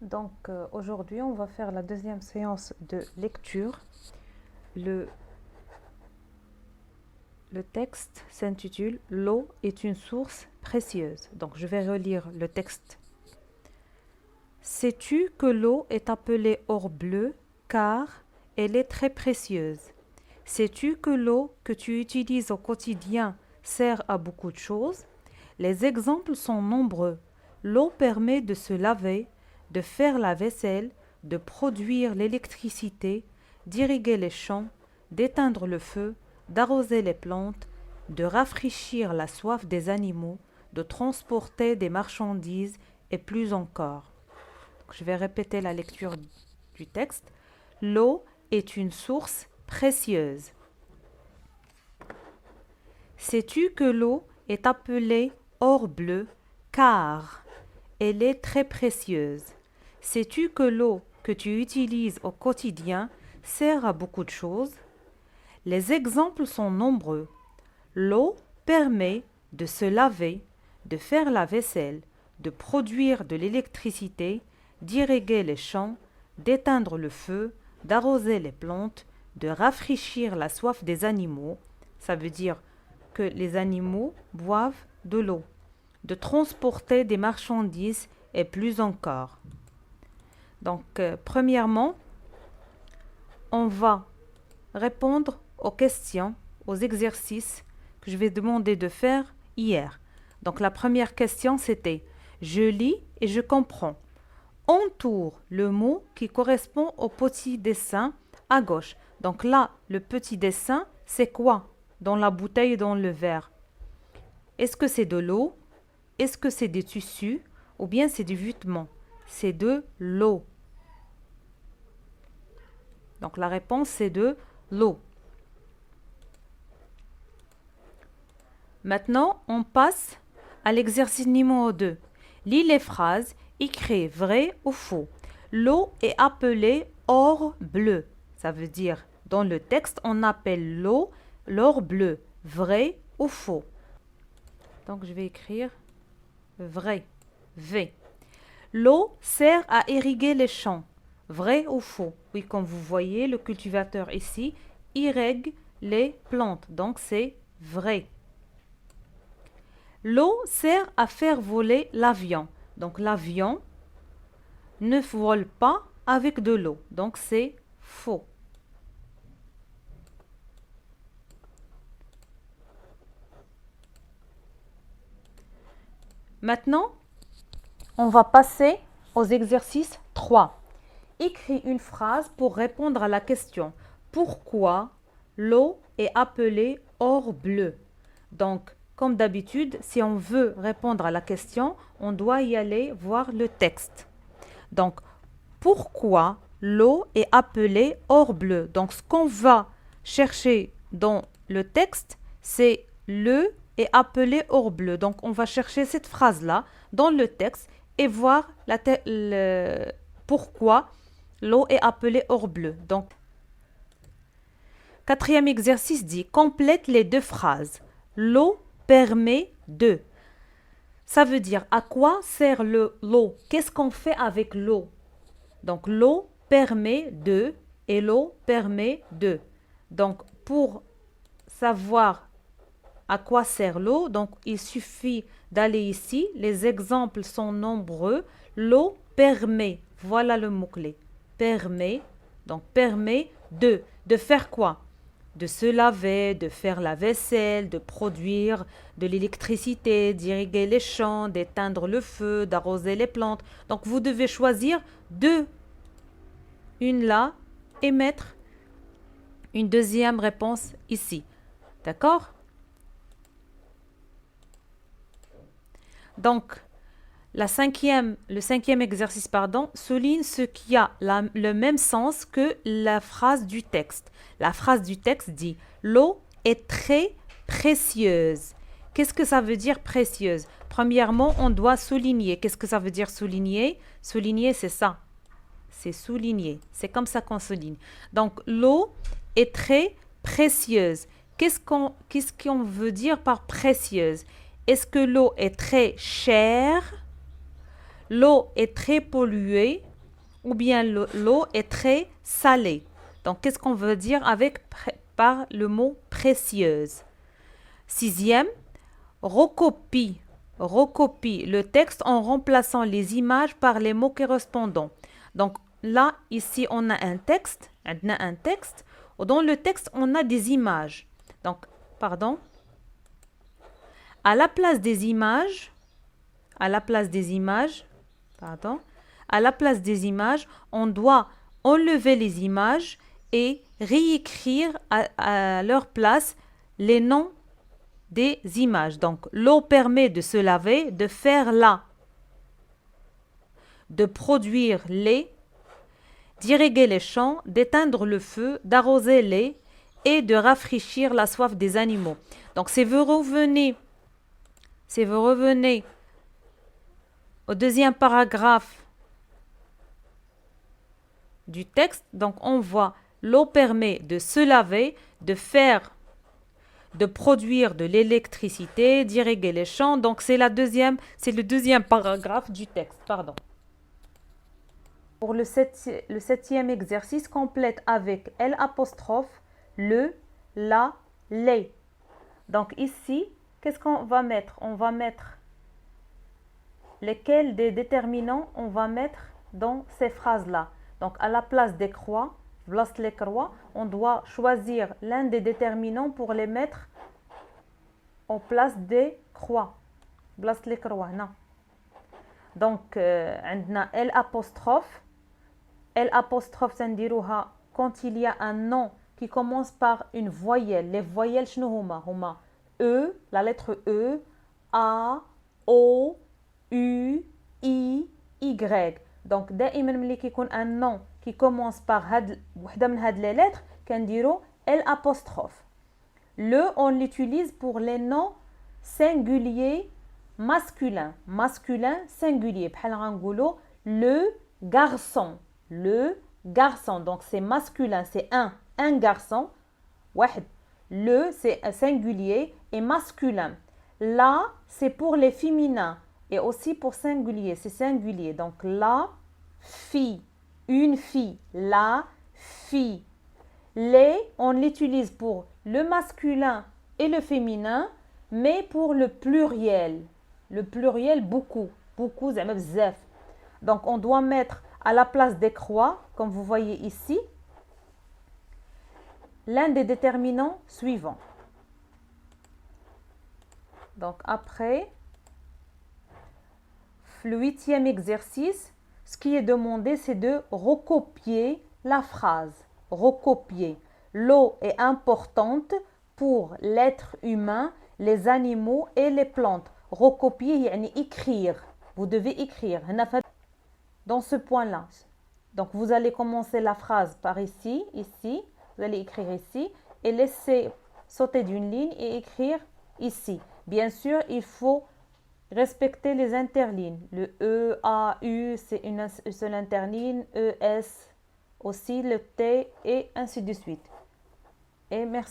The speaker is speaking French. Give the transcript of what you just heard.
Donc aujourd'hui, on va faire la deuxième séance de lecture. Le texte s'intitule « L'eau est une source précieuse ». Donc je vais relire le texte. Sais-tu que l'eau est appelée or bleu car elle est très précieuse? Sais-tu que l'eau que tu utilises au quotidien sert à beaucoup de choses? Les exemples sont nombreux. L'eau permet de se laver, de faire la vaisselle, de produire l'électricité, d'irriguer les champs, d'éteindre le feu, d'arroser les plantes, de rafraîchir la soif des animaux, de transporter des marchandises et plus encore. Je vais répéter la lecture du texte. L'eau est une source précieuse. Sais-tu que l'eau est appelée or bleu car elle est très précieuse? Sais-tu que l'eau que tu utilises au quotidien sert à beaucoup de choses? Les exemples sont nombreux. L'eau permet de se laver, de faire la vaisselle, de produire de l'électricité, d'irriguer les champs, d'éteindre le feu, d'arroser les plantes, de rafraîchir la soif des animaux. Ça veut dire que les animaux boivent de l'eau, de transporter des marchandises et plus encore. Donc, premièrement, on va répondre aux questions, aux exercices que je vais demander de faire hier. Donc, la première question, c'était « Je lis et je comprends ». Entoure le mot qui correspond au petit dessin à gauche. Donc là, le petit dessin, c'est quoi dans la bouteille et dans le verre? Est-ce que c'est de l'eau? Est-ce que c'est des tissus? Ou bien c'est du vêtement? C'est de l'eau. Donc la réponse, c'est de l'eau. Maintenant, on passe à l'exercice numéro 2. Lis les phrases, écris vrai ou faux. L'eau est appelée or bleu. Ça veut dire, dans le texte, on appelle l'eau l'or bleu. Vrai ou faux? Donc, je vais écrire vrai. V. L'eau sert à irriguer les champs. Vrai ou faux? Oui, comme vous voyez, le cultivateur ici irrigue les plantes. Donc, c'est vrai. L'eau sert à faire voler l'avion. Donc, l'avion ne vole pas avec de l'eau. Donc, c'est faux. Maintenant, on va passer aux exercices 3. Écris une phrase pour répondre à la question « Pourquoi l'eau est appelée or bleu ?» Donc, comme d'habitude, si on veut répondre à la question, on doit y aller voir le texte. Donc, pourquoi l'eau est appelée or bleu? Donc, ce qu'on va chercher dans le texte, c'est le est appelé or bleu. Donc, on va chercher cette phrase-là dans le texte et voir pourquoi l'eau est appelée or bleu. Donc, quatrième exercice dit complète les deux phrases. L'eau permet de. Ça veut dire à quoi sert l'eau? Qu'est-ce qu'on fait avec l'eau? Donc, l'eau permet de et l'eau permet de. Donc, pour savoir à quoi sert l'eau, donc il suffit d'aller ici. Les exemples sont nombreux. L'eau permet, voilà le mot-clé. Permet, donc permet de. De faire quoi? De se laver, de faire la vaisselle, de produire de l'électricité, d'irriguer les champs, d'éteindre le feu, d'arroser les plantes. Donc, vous devez choisir une là et mettre une deuxième réponse ici. D'accord? Donc, le cinquième exercice, souligne ce qui a le même sens que la phrase du texte. La phrase du texte dit « L'eau est très précieuse ». Qu'est-ce que ça veut dire précieuse? Premièrement, on doit souligner. Qu'est-ce que ça veut dire souligner? Souligner, c'est ça. C'est souligner. C'est comme ça qu'on souligne. Donc, l'eau est très précieuse. Qu'est-ce qu'on veut dire par précieuse? Est-ce que l'eau est très chère? L'eau est très polluée ou bien l'eau est très salée. Donc, qu'est-ce qu'on veut dire par le mot précieuse? Sixième, recopie le texte en remplaçant les images par les mots correspondants. Donc là, ici, on a un texte. Dans le texte, on a des images. Donc, pardon. À la place des images, on doit enlever les images et réécrire à leur place les noms des images. Donc, l'eau permet de se laver, de faire la, de produire les, d'irriguer les champs, d'éteindre le feu, d'arroser les et de rafraîchir la soif des animaux. Donc, si vous revenez au deuxième paragraphe du texte, donc on voit l'eau permet de se laver, de produire de l'électricité, d'irriguer les champs. Donc c'est le deuxième paragraphe du texte. Pardon. Pour le septième exercice, complète avec L', le, la, les. Donc ici, qu'est-ce qu'on va mettre? On va mettre lesquels des déterminants on va mettre dans ces phrases-là. Donc à la place des croix, on doit choisir l'un des déterminants pour les mettre en place des croix. Donc, on a L'. L', نديروها quand il y a un nom qui commence par une voyelle. Les voyelles, شنو هما E, la lettre E, A, O, U, I, Y. Donc, دائما ملي كيكون un nom qui commence par وحده من هاد les lettres, كنديرو L'. Le, on l'utilise pour les noms singuliers masculins. Masculin singulier. بحال غنقولو le garçon. Le garçon. Donc, c'est masculin, c'est un garçon. واحد. Le, c'est singulier et masculin. La, c'est pour les féminins et aussi pour singulier. C'est singulier. Donc, la fille. Une fille. La fille. Les, on l'utilise pour le masculin et le féminin, mais pour le pluriel. Le pluriel, beaucoup. Beaucoup, زعما بزاف. Donc, on doit mettre à la place des croix, comme vous voyez ici, l'un des déterminants suivants. Donc, après, le 8e exercice, ce qui est demandé, c'est de recopier la phrase. Recopier. L'eau est importante pour l'être humain, les animaux et les plantes. Recopier, يعني écrire. Vous devez écrire. Dans ce point-là. Donc, vous allez commencer la phrase par ici. Vous allez écrire ici et laisser sauter d'une ligne et écrire ici. Bien sûr, il faut respecter les interlignes. Le E, A, U, c'est une seule interligne. E, S aussi, le T et ainsi de suite. Et merci.